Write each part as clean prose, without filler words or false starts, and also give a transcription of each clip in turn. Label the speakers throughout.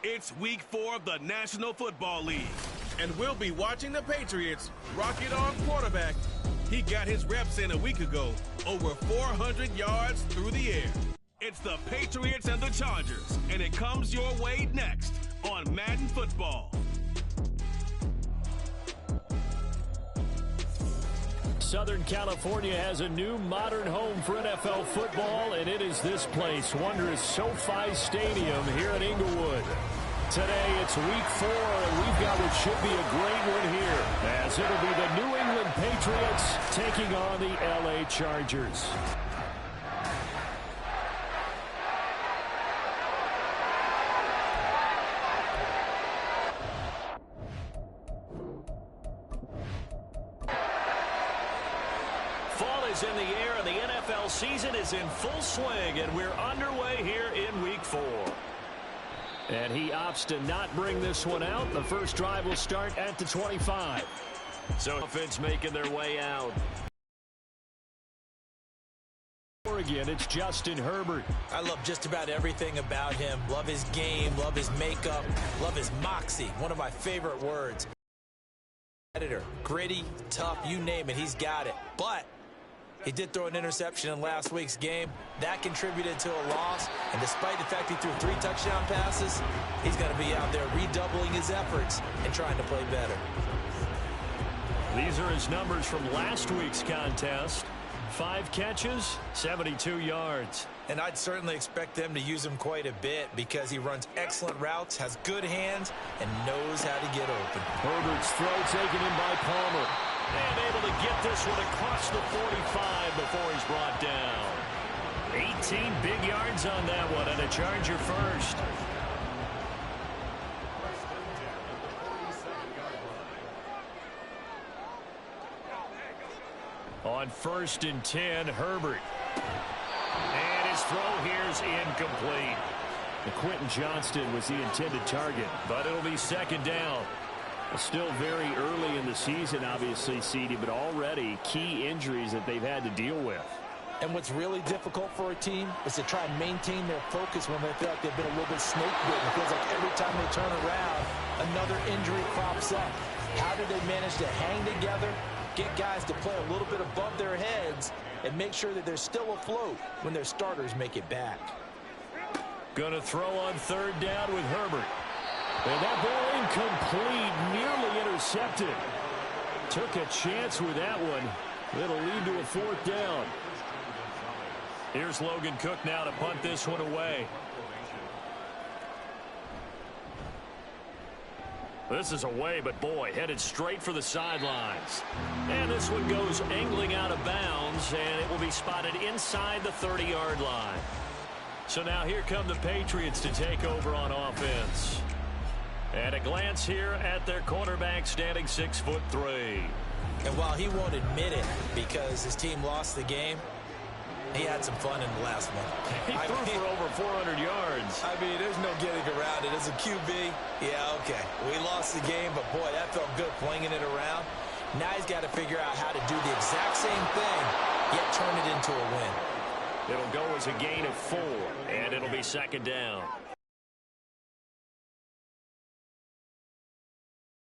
Speaker 1: It's week 4 of the National Football League, and we'll be watching the Patriots rock it on quarterback. He got his reps in a week ago, over 400 yards through the air. It's the Patriots and the Chargers, and it comes your way next on Madden Football.
Speaker 2: Southern California has a new modern home for NFL football, and it is this place, wondrous SoFi Stadium here in Inglewood. Today, it's week 4, and we've got what should be a great one here, as it'll be the New England Patriots taking on the LA Chargers. In the air, and the NFL season is in full swing, and we're underway here in week 4. And he opts to not bring this one out. The first drive will start at the 25. So offense making their way out. Again, it's Justin Herbert.
Speaker 3: I love just about everything about him. Love his game, love his makeup, love his moxie. One of my favorite words. Editor, gritty, tough, you name it, he's got it. But he did throw an interception in last week's game. That contributed to a loss. And despite the fact he threw 3 touchdown passes, he's going to be out there redoubling his efforts and trying to play better.
Speaker 2: These are his numbers from last week's contest. 5 catches, 72 yards.
Speaker 3: And I'd certainly expect them to use him quite a bit because he runs excellent routes, has good hands, and knows how to get open.
Speaker 2: Herbert's throw taken in by Palmer. And able to get this one across the 45 before he's brought down. 18 big yards on that one, and a Charger first. On 1st and 10, Herbert. And his throw here is incomplete. Quentin Johnston was the intended target, but it'll be 2nd down. Still very early in the season, obviously, CD, but already key injuries that they've had to deal with.
Speaker 3: And what's really difficult for a team is to try and maintain their focus when they feel like they've been a little bit snake bitten. It feels like every time they turn around, another injury crops up. How do they manage to hang together, get guys to play a little bit above their heads, and make sure that they're still afloat when their starters make it back?
Speaker 2: Gonna throw on 3rd down with Herbert. And that ball incomplete, nearly intercepted. Took a chance with that one. It'll lead to a 4th down. Here's Logan Cook now to punt this one away. This is away, but boy, headed straight for the sidelines. And this one goes angling out of bounds, and it will be spotted inside the 30-yard line. So now here come the Patriots to take over on offense. And a glance here at their quarterback, standing 6'3".
Speaker 3: And while he won't admit it because his team lost the game, he had some fun in the last one.
Speaker 2: He threw for over 400 yards.
Speaker 3: I mean, there's no getting around it. As a QB, yeah, okay. We lost the game, but boy, that felt good flinging it around. Now he's got to figure out how to do the exact same thing, yet turn it into a win.
Speaker 2: It'll go as a gain of 4, and it'll be 2nd down.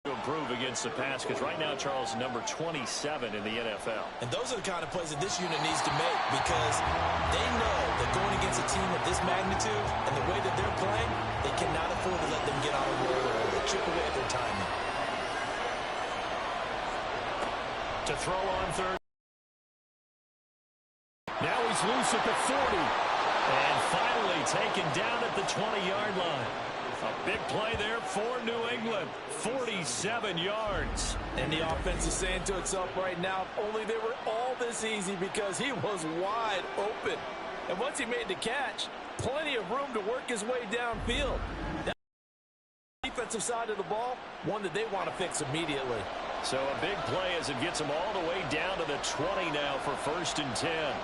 Speaker 2: To improve against the pass, because right now Charles is number 27 in the NFL.
Speaker 3: And those are the kind of plays that this unit needs to make, because they know that going against a team of this magnitude and the way that they're playing, they cannot afford to let them get on a roll or chip away at their timing.
Speaker 2: To throw on 3rd. Now he's loose at the 40. And finally taken down at the 20-yard line. A big play there for New England. 47 yards.
Speaker 3: And the offense is saying to itself right now, if only they were all this easy, because he was wide open. And once he made the catch, plenty of room to work his way downfield. That defensive side of the ball, one that they want to fix immediately.
Speaker 2: So a big play as it gets them all the way down to the 20 now for 1st and 10.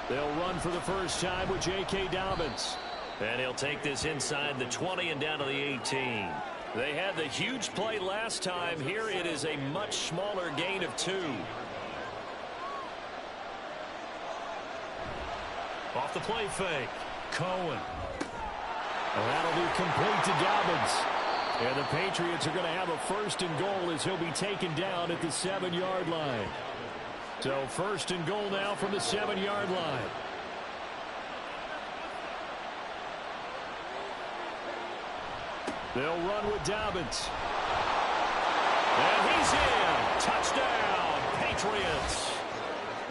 Speaker 2: They'll run for the first time with J.K. Dobbins. And he'll take this inside the 20 and down to the 18. They had the huge play last time. Here it is a much smaller gain of 2. Off the play fake. Cohen. That'll be complete to Dobbins. And the Patriots are going to have a 1st and goal as he'll be taken down at the 7-yard line. So 1st and goal now from the 7-yard line. They'll run with Dobbins. And he's in. Touchdown, Patriots.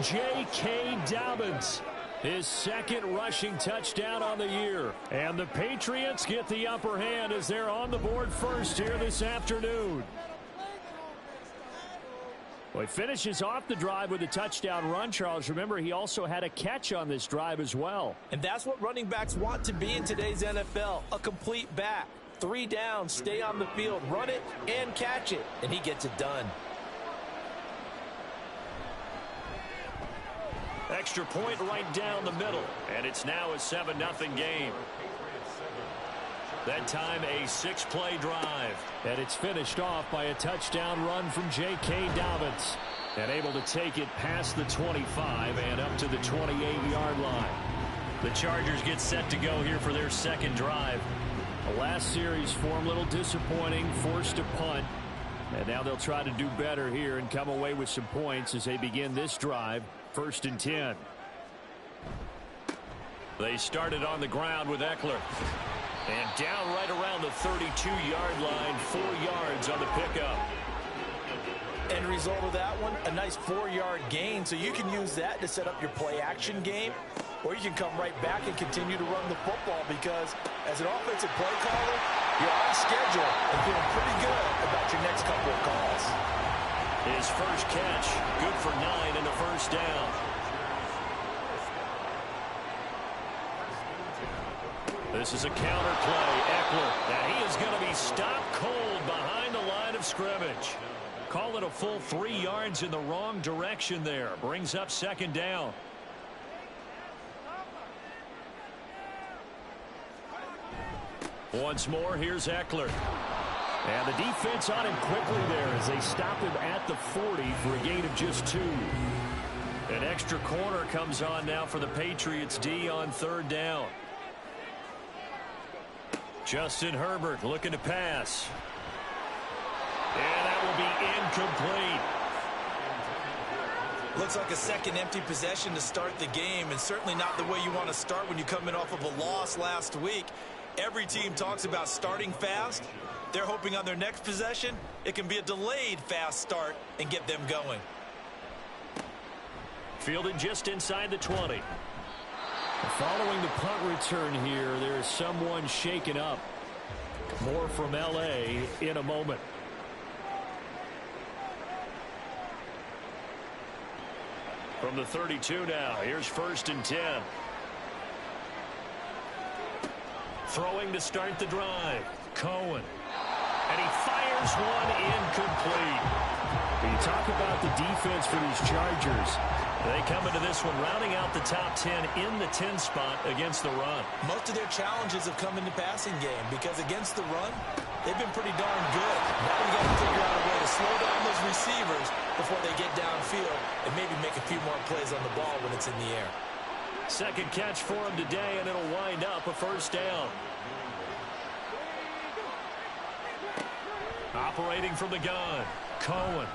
Speaker 2: J.K. Dobbins. His 2nd rushing touchdown on the year. And the Patriots get the upper hand as they're on the board first here this afternoon. Well, he finishes off the drive with a touchdown run, Charles. Remember, he also had a catch on this drive as well.
Speaker 3: And that's what running backs want to be in today's NFL, a complete back. 3 down, stay on the field, run it, and catch it. And he gets it done.
Speaker 2: Extra point right down the middle. And it's now a 7-0 game. That time a 6-play drive. And it's finished off by a touchdown run from J.K. Dobbins. And able to take it past the 25 and up to the 28-yard line. The Chargers get set to go here for their 2nd drive. The last series for them a little disappointing, forced a punt. And now they'll try to do better here and come away with some points as they begin this drive. 1st and 10. They started on the ground with Eckler. And down right around the 32-yard line, 4 yards on the pickup.
Speaker 3: End result of that one, a nice 4-yard gain. So you can use that to set up your play-action game. Or you can come right back and continue to run the football because as an offensive play caller, you're on schedule and feeling pretty good about your next couple of calls.
Speaker 2: His first catch, good for 9 and a 1st down. This is a counter play. Eckler, and he is going to be stopped cold behind the line of scrimmage. Call it a full 3 yards in the wrong direction there. Brings up 2nd down. Once more, here's Eckler. And the defense on him quickly there as they stop him at the 40 for a gain of just 2. An extra corner comes on now for the Patriots D on 3rd down. Justin Herbert looking to pass. And that will be incomplete.
Speaker 3: Looks like a second empty possession to start the game, and certainly not the way you want to start when you come in off of a loss last week. Every team talks about starting fast. They're hoping on their next possession, it can be a delayed fast start and get them going.
Speaker 2: Fielded just inside the 20. Following the punt return here, there is someone shaken up. More from L.A. in a moment. From the 32 now, here's 1st and 10. Throwing to start the drive. Cohen. And he fires one incomplete. When you talk about the defense for these Chargers, they come into this one rounding out the top 10 in the 10 spot against the run.
Speaker 3: Most of their challenges have come in the passing game because against the run, they've been pretty darn good. Now we got to figure out a way to slow down those receivers before they get downfield and maybe make a few more plays on the ball when it's in the air.
Speaker 2: 2nd catch for him today, and it'll wind up a 1st down. Operating from the gun, Cohen.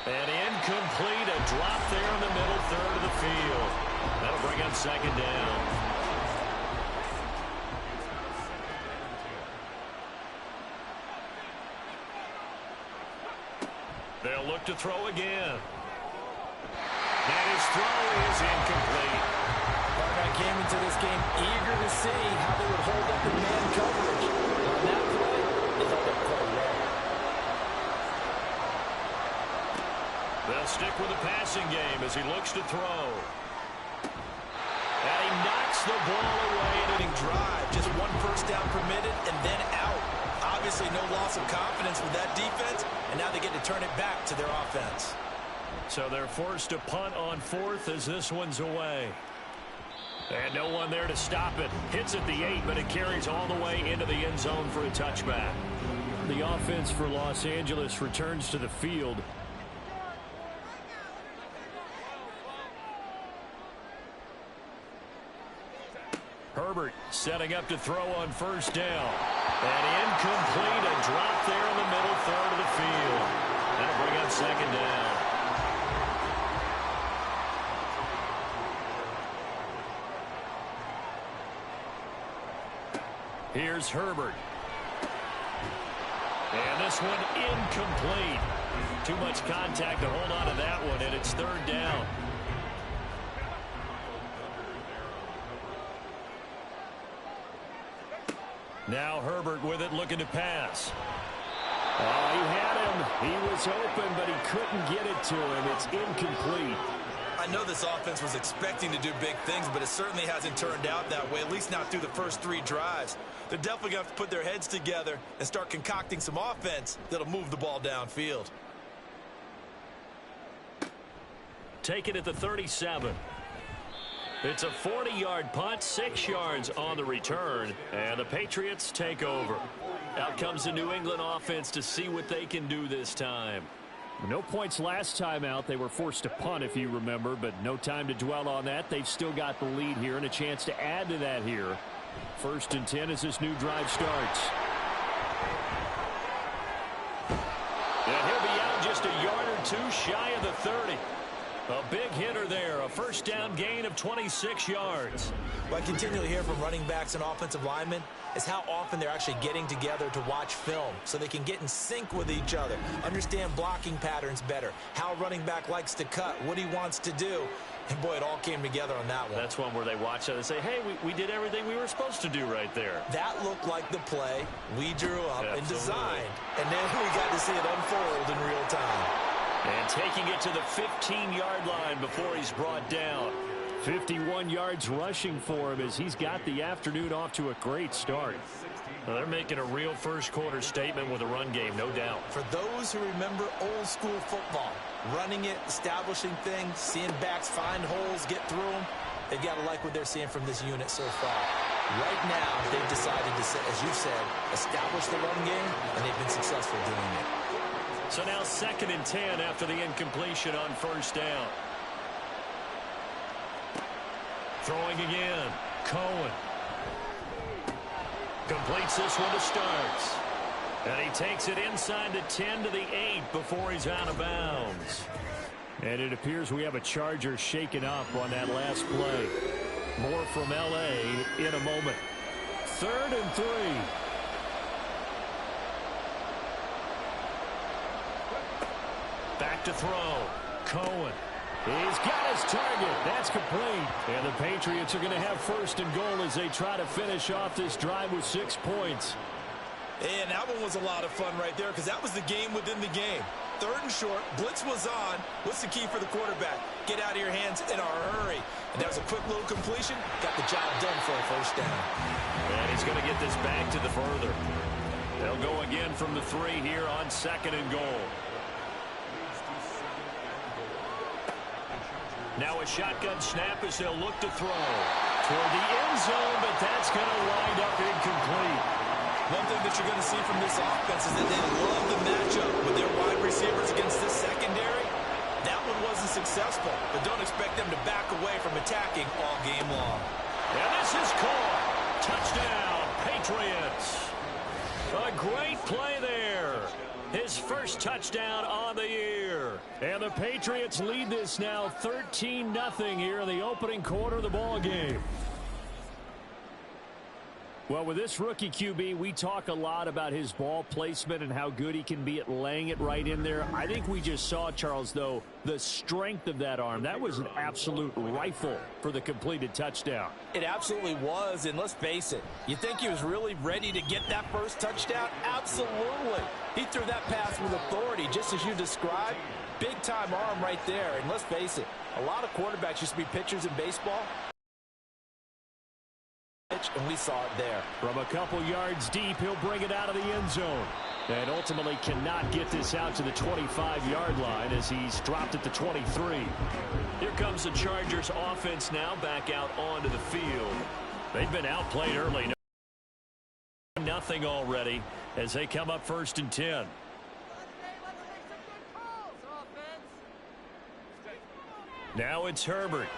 Speaker 2: And incomplete, a drop there in the middle 3rd of the field. That'll bring up 2nd down. They'll look to throw again. And his throw is incomplete.
Speaker 3: Barnett came into this game eager to see how they would hold up in man coverage. On that play, they held up quite well.
Speaker 2: They'll stick with the passing game as he looks to throw. And he knocks the ball away in an
Speaker 3: Drive, just 1 1st down permitted and then out. Obviously no loss of confidence with that defense, and now they get to turn it back to their offense.
Speaker 2: So they're forced to punt on 4th as this one's away. And no one there to stop it. Hits at the 8, but it carries all the way into the end zone for a touchback. The offense for Los Angeles returns to the field. Herbert setting up to throw on first down. And incomplete, a drop there in the middle third of the field. That'll bring up second down. Here's Herbert. And this one incomplete. Too much contact to hold on to that one, and it's third down. Now Herbert with it, looking to pass. Oh, he had him. He was open, but he couldn't get it to him. It's incomplete.
Speaker 3: I know this offense was expecting to do big things, but it certainly hasn't turned out that way, at least not through the first 3 drives. They're definitely going to have to put their heads together and start concocting some offense that'll move the ball downfield.
Speaker 2: Take it at the 37. It's a 40-yard punt, 6 yards on the return, and the Patriots take over. Out comes the New England offense to see what they can do this time. No points last time out. They were forced to punt, if you remember, but no time to dwell on that. They've still got the lead here and a chance to add to that here. 1st and 10 as this new drive starts. And he'll be out just a yard or 2 shy of the 30. A big hitter there, a first down gain of 26 yards.
Speaker 3: What I continually hear from running backs and offensive linemen is how often they're actually getting together to watch film so they can get in sync with each other, understand blocking patterns better, how a running back likes to cut, what he wants to do. And, boy, it all came together on that one.
Speaker 2: That's one where they watch it and say, hey, we did everything we were supposed to do right there.
Speaker 3: That looked like the play we drew up and designed. And then we got to see it unfold in real time.
Speaker 2: And taking it to the 15-yard line before he's brought down. 51 yards rushing for him as he's got the afternoon off to a great start. Well, they're making a real first-quarter statement with a run game, no doubt.
Speaker 3: For those who remember old-school football, running it, establishing things, seeing backs find holes, get through them, they've got to like what they're seeing from this unit so far. Right now, they've decided to, as you've said, establish the run game, and they've been successful doing it.
Speaker 2: So now 2nd and 10 after the incompletion on first down. Throwing again. Cohen. Completes this one to start. And he takes it inside the 10 to the 8 before he's out of bounds. And it appears we have a Charger shaken up on that last play. More from L.A. in a moment. 3rd and 3. Back to throw. Cohen. He's got his target. That's complete. And the Patriots are going to have 1st and goal as they try to finish off this drive with 6 points.
Speaker 3: And that one was a lot of fun right there because that was the game within the game. 3rd and short. Blitz was on. What's the key for the quarterback? Get out of your hands in a hurry. And that was a quick little completion. Got the job done for a first down.
Speaker 2: And he's going to get this back to the further. They'll go again from the 3 here on 2nd and goal. Now a shotgun snap as they'll look to throw toward the end zone, but that's going to wind up incomplete.
Speaker 3: One thing that you're going to see from this offense is that they love the matchup with their wide receivers against this secondary. That one wasn't successful, but don't expect them to back away from attacking all game long.
Speaker 2: And this is caught. Touchdown, Patriots. A great play there. His first touchdown on the year. And the Patriots lead this now 13-0 here in the opening quarter of the ball game. Well, with this rookie QB, we talk a lot about his ball placement and how good he can be at laying it right in there. I think we just saw, Charles, though, the strength of that arm. That was an absolute rifle for the completed touchdown.
Speaker 3: It absolutely was, and let's face it, you think he was really ready to get that first touchdown? Absolutely. He threw that pass with authority, just as you described. Big-time arm right there, and let's face it, a lot of quarterbacks used to be pitchers in baseball. And we saw it there.
Speaker 2: From a couple yards deep, he'll bring it out of the end zone. And ultimately cannot get this out to the 25-yard line as he's dropped at the 23. Here comes the Chargers offense now back out onto the field. They've been outplayed early. Nothing already as they come up 1st and 10. Now it's Herbert.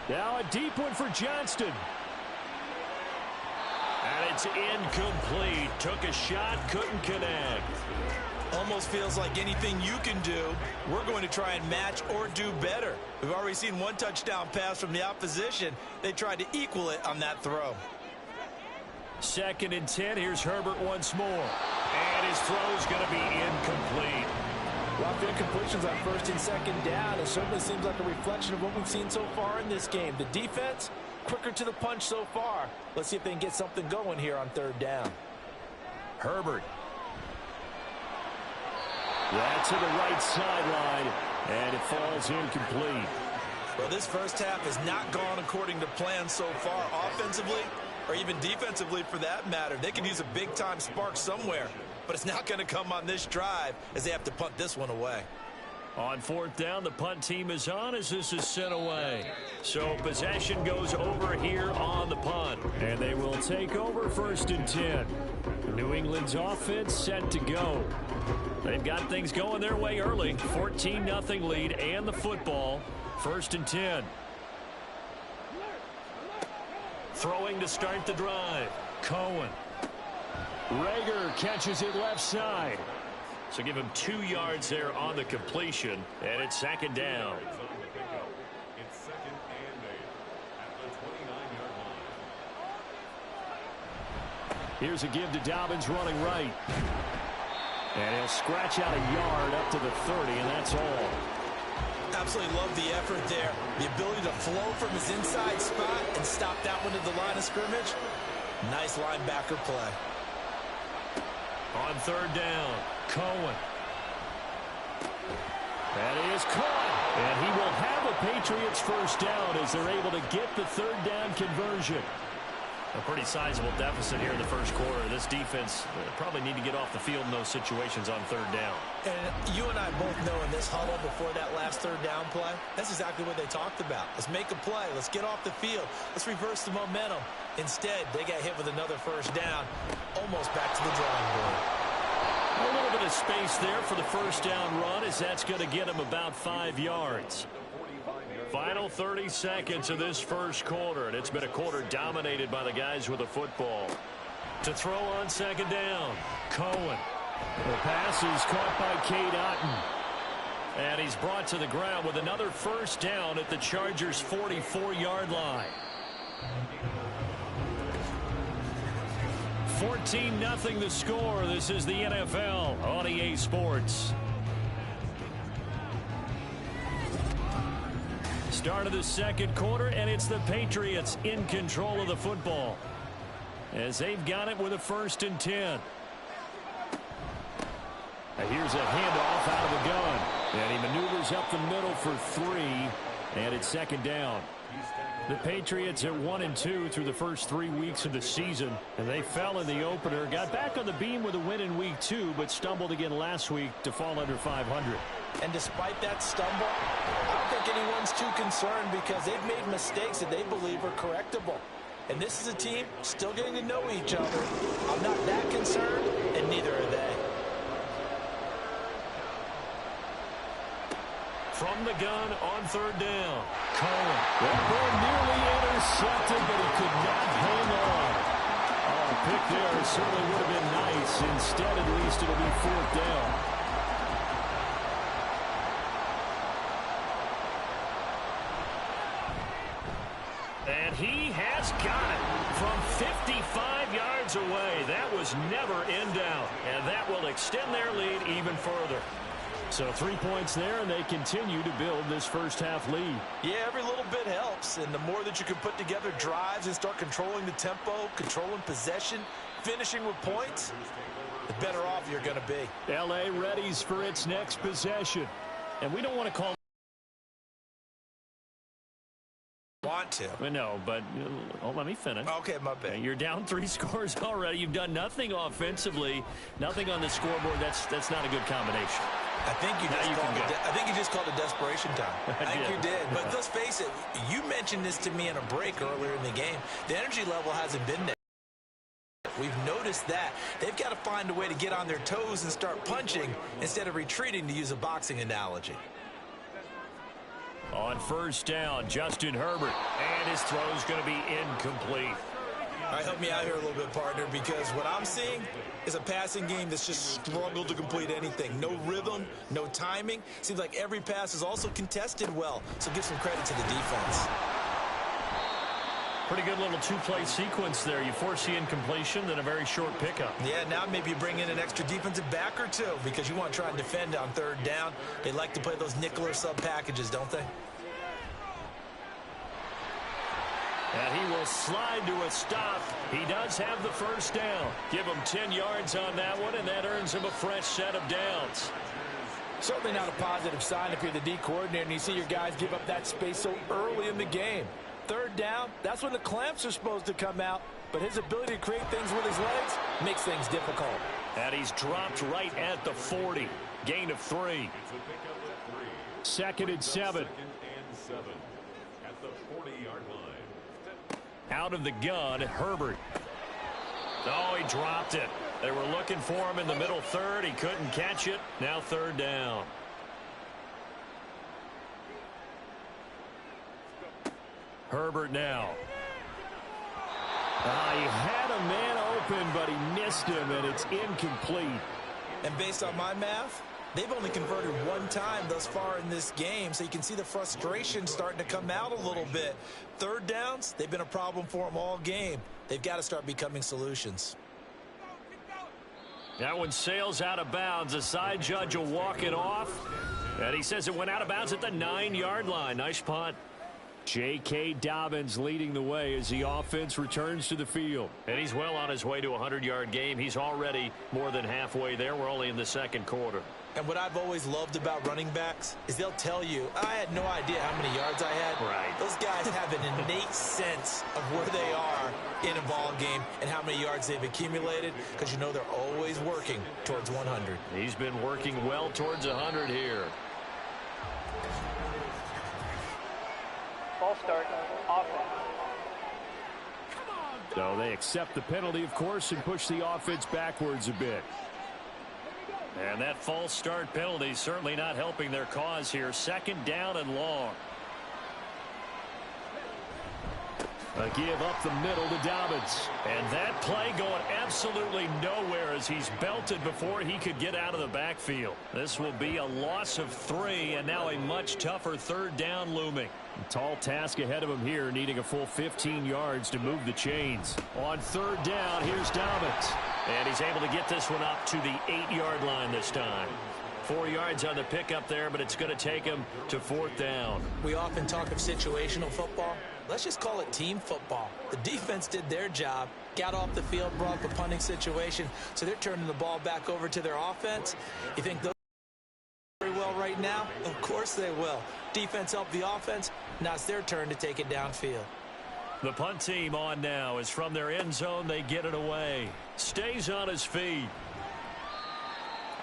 Speaker 2: Now a deep one for Johnston. And it's incomplete. Took a shot, couldn't connect.
Speaker 3: Almost feels like anything you can do, we're going to try and match or do better. We've already seen one touchdown pass from the opposition. They tried to equal it on that throw.
Speaker 2: 2nd and 10. Here's Herbert once more. And his throw's going to be incomplete.
Speaker 4: Rough incompletions on 1st and 2nd down. It certainly seems like a reflection of what we've seen so far in this game. The defense, quicker to the punch so far. Let's see if they can get something going here on 3rd down.
Speaker 2: Herbert. That's to the right sideline, and it falls incomplete.
Speaker 3: Well, this first half has not gone according to plan so far, offensively or even defensively for that matter. They could use a big-time spark somewhere, but it's not going to come on this drive as they have to punt this one away.
Speaker 2: On 4th down, the punt team is on as this is sent away. So possession goes over here on the punt, and they will take over 1st and 10. New England's offense set to go. They've got things going their way early. 14-0 lead and the football. 1st and 10. Throwing to start the drive. Cohen. Rager catches it left side. So give him 2 yards there on the completion. And it's 2nd down.
Speaker 5: It's 2nd and 8 at the 29-yard line.
Speaker 2: Here's a give to Dobbins running right. And he'll scratch out a yard up to the 30, and that's all.
Speaker 3: Absolutely love the effort there. The ability to flow from his inside spot and stop that one at the line of scrimmage. Nice linebacker play.
Speaker 2: On 3rd down, Cohen. That is caught. And he will have a Patriots 1st down as they're able to get the 3rd down conversion. A pretty sizable deficit here in the 1st quarter. This defense probably need to get off the field in those situations on 3rd down.
Speaker 3: And you and I both know in this huddle before that last 3rd down play, that's exactly what they talked about. Let's make a play. Let's get off the field. Let's reverse the momentum. Instead, they got hit with another 1st down, almost back to the drawing board.
Speaker 2: A little bit of space there for the 1st down run as that's going to get him about 5 yards. Final 30 seconds of this 1st quarter, and it's been a quarter dominated by the guys with the football. To throw on 2nd down, Cohen. The pass is caught by Cade Otton. And he's brought to the ground with another 1st down at the Chargers' 44-yard line. 14-0 the score. This is the NFL on EA Sports. Start of the 2nd quarter, and it's the Patriots in control of the football as they've got it with a 1st and 10. Now here's a handoff out of the gun, and he maneuvers up the middle for 3, and it's 2nd down. The Patriots at 1-2 through the first 3 weeks of the season, and they fell in the opener. Got back on the beam with a win in week 2, but stumbled again last week to fall under 500.
Speaker 4: And despite that stumble, I don't think anyone's too concerned because they've made mistakes that they believe are correctable. And this is a team still getting to know each other. I'm not that concerned, and neither are they.
Speaker 2: From the gun on 3rd down, Cohen. That ball nearly intercepted, but he could not hang on. Oh, a pick there certainly would have been nice. Instead, at least, it'll be 4th down. And he has got it from 55 yards away. That was never in doubt, and that will extend their lead even further. So 3 points there, and they continue to build this 1st half lead.
Speaker 3: Yeah, every little bit helps, and the more that you can put together drives and start controlling the tempo, controlling possession, finishing with points, the better off you're going to be.
Speaker 2: L.A. readies for its next possession, and we don't want to call
Speaker 3: Want to.
Speaker 2: no, but let me finish.
Speaker 3: Okay, my bad.
Speaker 2: You're down 3 scores already. You've done nothing offensively, nothing on the scoreboard. That's not a good combination.
Speaker 3: I think you just called it desperation time. I think you did. But let's face it, you mentioned this to me in a break earlier in the game. The energy level hasn't been there. We've noticed that. They've got to find a way to get on their toes and start punching instead of retreating, to use a boxing analogy.
Speaker 2: On first down, Justin Herbert. And his throw is going to be incomplete.
Speaker 3: All right, help me out here a little bit, partner, because what I'm seeing is a passing game that's just struggled to complete anything. No rhythm, no timing. Seems like every pass is also contested well, so give some credit to the defense.
Speaker 2: Pretty good little two-play sequence there. You force the incompletion, then a very short pickup.
Speaker 3: Yeah, now maybe you bring in an extra defensive back or two because you want to try and defend on third down. They like to play those nickel or sub packages, don't they?
Speaker 2: And he will slide to a stop. He does have the first down. Give him 10 yards on that one, and that earns him a fresh set of downs.
Speaker 4: Certainly not a positive sign if you're the D coordinator and you see your guys give up that space so early in the game. Third down, that's when the clamps are supposed to come out, but his ability to create things with his legs makes things difficult.
Speaker 2: And he's dropped right at the 40. Gain of 3. Second and 7.
Speaker 5: At the 40-yard line.
Speaker 2: Out of the gun, Herbert. Oh, he dropped it. They were looking for him in the middle third. He couldn't catch it. Now third down. Herbert now. He had a man open, but he missed him, and it's incomplete.
Speaker 3: And based on my math, they've only converted one time thus far in this game, so you can see the frustration starting to come out a little bit. Third downs, they've been a problem for them all game. They've got to start becoming solutions.
Speaker 2: That one sails out of bounds. The side judge will walk it off, and he says it went out of bounds at the 9-yard line. Nice punt. J.K. Dobbins leading the way as the offense returns to the field. And he's well on his way to a 100-yard game. He's already more than halfway there. We're only in the second quarter.
Speaker 3: And what I've always loved about running backs is they'll tell you, I had no idea how many yards I had.
Speaker 2: Right.
Speaker 3: Those guys have an innate sense of where they are in a ball game and how many yards they've accumulated because you know they're always working towards 100.
Speaker 2: He's been working well towards 100 here.
Speaker 6: Ball start, offense.
Speaker 2: So they accept the penalty, of course, and push the offense backwards a bit. And that false start penalty certainly not helping their cause here. Second down and long. A give up the middle to Dobbins. And that play going absolutely nowhere as he's belted before he could get out of the backfield. This will be a loss of 3, and now a much tougher third down looming. A tall task ahead of him here, needing a full 15 yards to move the chains. On third down, here's Dobbins. And he's able to get this one up to the 8-yard line this time. 4 yards on the pickup there, but it's going to take him to fourth down.
Speaker 3: We often talk of situational football. Let's just call it team football. The defense did their job, got off the field, brought up a punting situation, so they're turning the ball back over to their offense. You think those very well right now? Of course they will. Defense helped the offense. Now it's their turn to take it downfield.
Speaker 2: The punt team on now is from their end zone. They get it away. Stays on his feet.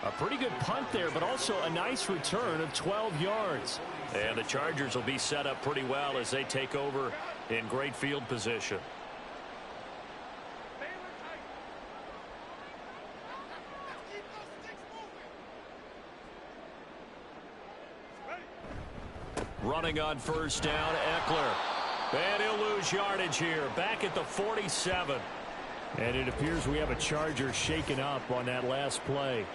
Speaker 2: A pretty good punt there, but also a nice return of 12 yards. And the Chargers will be set up pretty well as they take over in great field position. Running on first down, Eckler. And he'll lose yardage here, back at the 47. And it appears we have a Charger shaken up on that last play.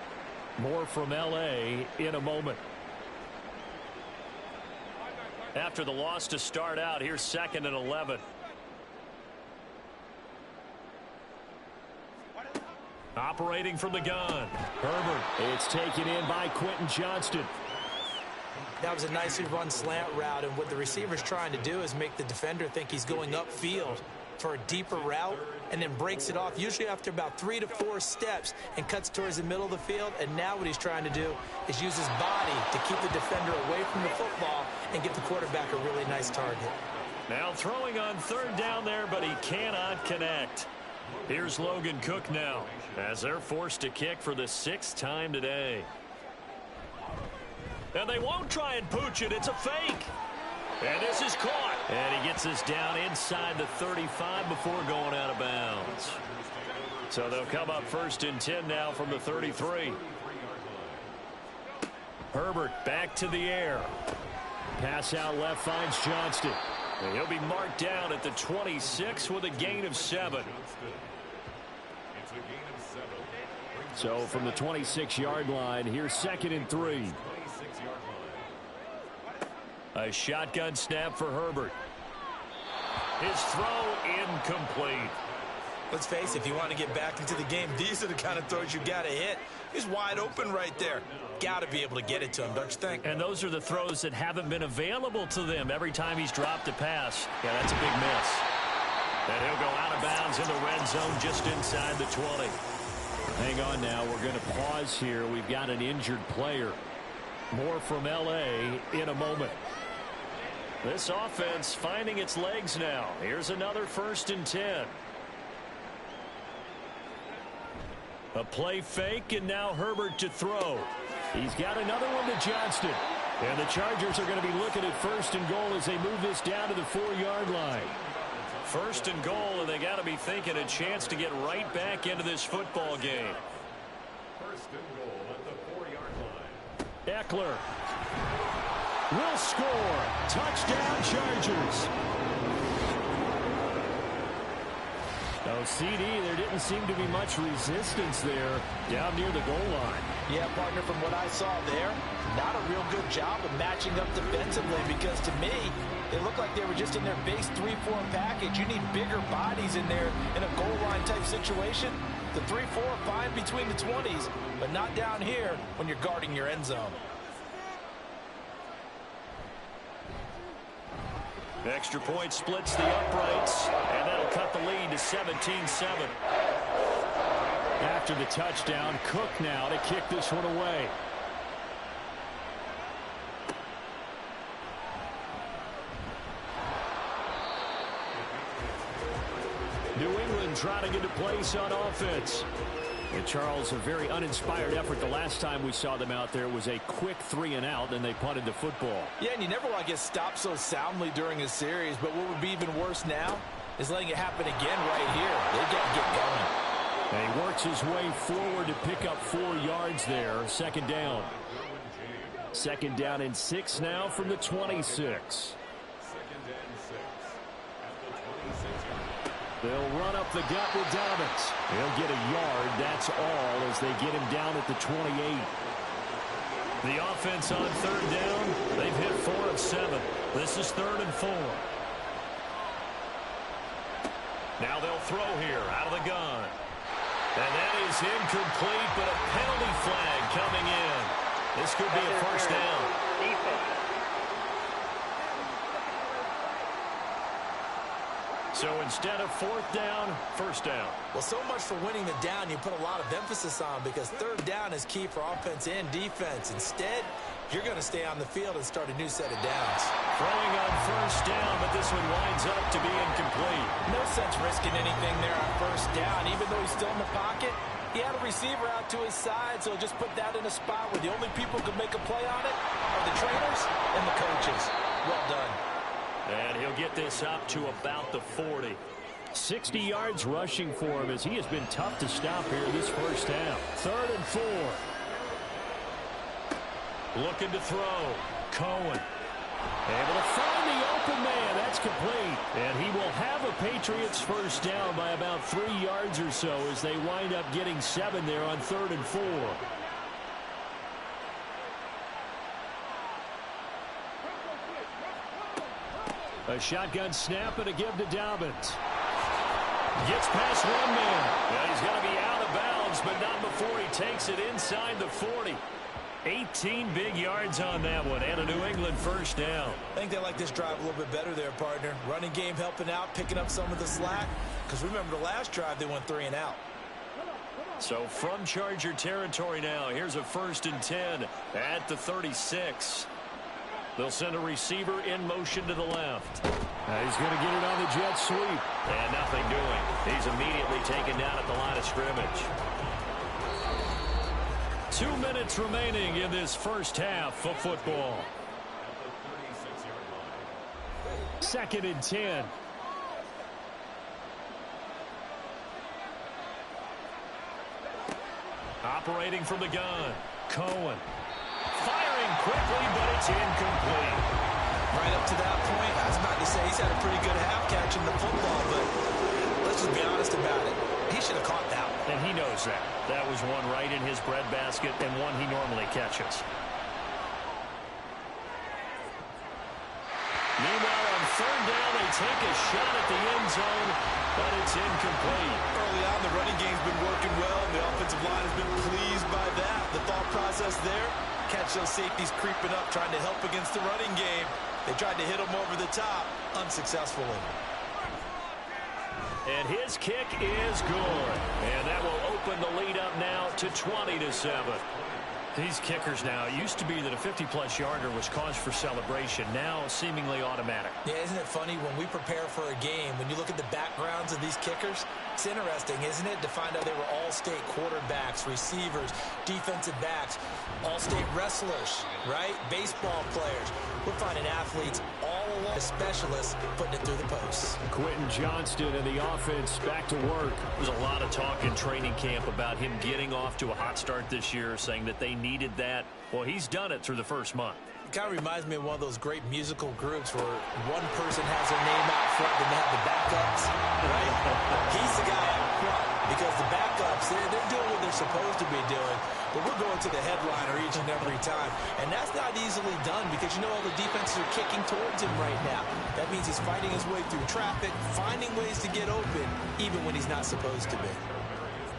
Speaker 2: More from L.A. in a moment. After the loss to start out, here's second and 11. Operating from the gun. Herbert. It's taken in by Quentin Johnston.
Speaker 3: That was a nicely run slant route, and what the receiver's trying to do is make the defender think he's going upfield for a deeper route and then breaks it off, usually after about 3 to 4 steps, and cuts towards the middle of the field. And now what he's trying to do is use his body to keep the defender away from the football and give the quarterback a really nice target.
Speaker 2: Now throwing on third down there, but he cannot connect. Here's Logan Cook now as they're forced to kick for the 6th time today. And they won't try and pooch it. It's a fake. And this is caught. And he gets this down inside the 35 before going out of bounds. So they'll come up first and 10 now from the 33. Herbert back to the air. Pass out left finds Johnston. And he'll be marked down at the 26 with a gain of 7.
Speaker 5: It's a gain of 7.
Speaker 2: So from the 26-yard line, here's 2nd and 3.
Speaker 5: 26-yard line.
Speaker 2: A shotgun snap for Herbert. His throw incomplete.
Speaker 3: Let's face it, if you want to get back into the game, these are the kind of throws you got to hit. He's wide open right there. Got to be able to get it to him, don't you think?
Speaker 2: And those are the throws that haven't been available to them every time he's dropped a pass. Yeah, that's a big miss. And he'll go out of bounds in the red zone just inside the 20. Hang on now. We're going to pause here. We've got an injured player. More from L.A. in a moment. This offense finding its legs now. Here's another 1st and 10. A play fake, and now Herbert to throw. He's got another one to Johnston. And the Chargers are going to be looking at 1st and goal as they move this down to the 4-yard line. 1st and goal, and they got to be thinking a chance to get right back into this football game.
Speaker 5: 1st and goal at the 4-yard line.
Speaker 2: Eckler will score. Touchdown, Chargers. Oh, CD, there didn't seem to be much resistance there down near the goal line.
Speaker 4: Yeah, partner, from what I saw there, not a real good job of matching up defensively, because to me, it looked like they were just in their base 3-4 package. You need bigger bodies in there in a goal line type situation. The 3-4 fine between the 20s, but not down here when you're guarding your end zone.
Speaker 2: Extra point splits the uprights, and that'll cut the lead to 17-7. After the touchdown, Cook now to kick this one away. New England trying to get a place on offense. And Charles, a very uninspired effort. The last time we saw them out there was a quick 3-and-out, and they punted the football.
Speaker 4: Yeah, and you never want to get stopped so soundly during a series, but what would be even worse now is letting it happen again right here. They've got to get going.
Speaker 2: And he works his way forward to pick up 4 yards there. 2nd down. 2nd down and 6 now from the 26. They'll run up the gut with Dobbins. He'll get a yard. That's all as they get him down at the 28. The offense on 3rd down. They've hit 4 of 7. This is 3rd and 4. Now they'll throw here out of the gun. And that is incomplete, but a penalty flag coming in. This could be a 1st down. So instead of 4th down, 1st down.
Speaker 3: Well, so much for winning the down you put a lot of emphasis on, because 3rd down is key for offense and defense. Instead, you're going to stay on the field and start a new set of downs.
Speaker 2: Throwing on 1st down, but this one winds up to be incomplete.
Speaker 4: No sense risking anything there on 1st down. Even though he's still in the pocket, he had a receiver out to his side, so just put that in a spot where the only people who can make a play on it are the trainers and the coaches. Well done.
Speaker 2: And he'll get this up to about the 40. 60 yards rushing for him, as he has been tough to stop here this 1st half. 3rd and 4. Looking to throw. Cohen. Able to find the open man. That's complete. And he will have a Patriots 1st down by about 3 yards or so as they wind up getting 7 there on 3rd and 4. A shotgun snap and a give to Dobbins. Gets past one man. Well, he's going to be out of bounds, but not before he takes it inside the 40. 18 big yards on that one, and a New England 1st down.
Speaker 3: I think they like this drive a little bit better there, partner. Running game helping out, picking up some of the slack. Because remember, the last drive they went 3-and-out.
Speaker 2: So from Charger territory now, here's a 1st and 10 at the 36. They'll send a receiver in motion to the left. He's going to get it on the jet sweep. And nothing doing. He's immediately taken down at the line of scrimmage. 2 minutes remaining in this 1st half of football. 2nd and 10. Operating from the gun. Cohen. Firing quickly, but it's incomplete.
Speaker 4: Right up to that point, I was about to say he's had a pretty good half catching the football, but let's just be honest about it. He should have caught that one.
Speaker 2: And he knows that. That was one right in his breadbasket and one he normally catches. Meanwhile, on third down, they take a shot at the end zone, but it's incomplete.
Speaker 4: Early on, the running game's been working well, and the offensive line has been pleased by that. The thought process there, catch those safeties creeping up, trying to help against the running game. They tried to hit him over the top, unsuccessfully.
Speaker 2: And his kick is good. And that will open the lead up now to 20-7. These kickers now, it used to be that a 50-plus yarder was cause for celebration. Now seemingly automatic.
Speaker 4: Yeah, isn't it funny when we prepare for a game, when you look at the backgrounds of these kickers, it's interesting, isn't it, to find out they were all-state quarterbacks, receivers, defensive backs, all-state wrestlers, right? Baseball players. We're finding athletes all along, specialists putting it through the posts.
Speaker 2: Quentin Johnston and the offense back to work. There's a lot of talk in training camp about him getting off to a hot start this year, saying that they needed that. Well, he's done it through the first month.
Speaker 4: It kind of reminds me of one of those great musical groups where one person has their name out front, then they have the backups, right? He's the guy out front because the backups, they're doing what they're supposed to be doing, but we're going to the headliner each and every time. And that's not easily done because, you know, all the defenses are kicking towards him right now. That means he's fighting his way through traffic, finding ways to get open, even when he's not supposed to be.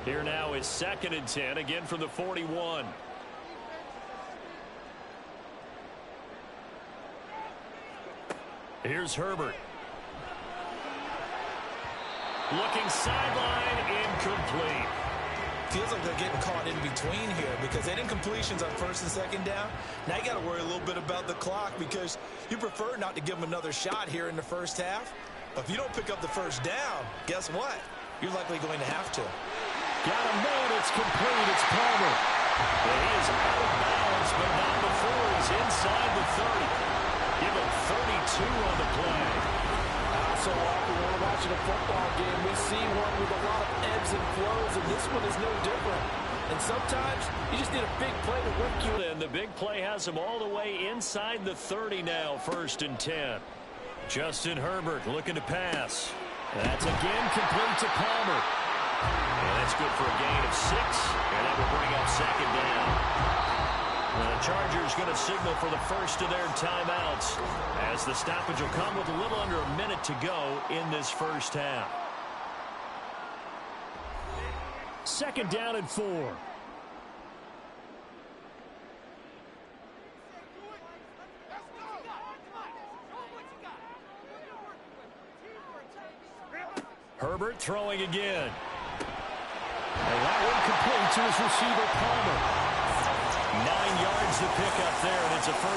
Speaker 2: Here now is 2nd and 10, again from the 41. Here's Herbert. Looking sideline, incomplete.
Speaker 4: Feels like they're getting caught in between here because they didn't completions on 1st and 2nd down. Now you got to worry a little bit about the clock because you prefer not to give them another shot here in the first half. But if you don't pick up the first down, guess what? You're likely going to have to.
Speaker 2: Got a man, it's complete, it's Palmer. And he is out of bounds, but not before he's inside the 30. Give him 32 on the play.
Speaker 6: So often when we're watching a football game, we see one with a lot of ebbs and flows, and this one is no different. And sometimes you just need a big play to work you.
Speaker 2: And the big play has him all the way inside the 30 now, 1st and 10. Justin Herbert looking to pass. That's again complete to Palmer. And that's good for a gain of 6, and that will bring up 2nd down. The Chargers going to signal for the first of their timeouts as the stoppage will come with a little under a minute to go in this first half. 2nd down and 4. Herbert throwing again. And that one complete to his receiver, Palmer. 9 yards to pick up there, and it's a first.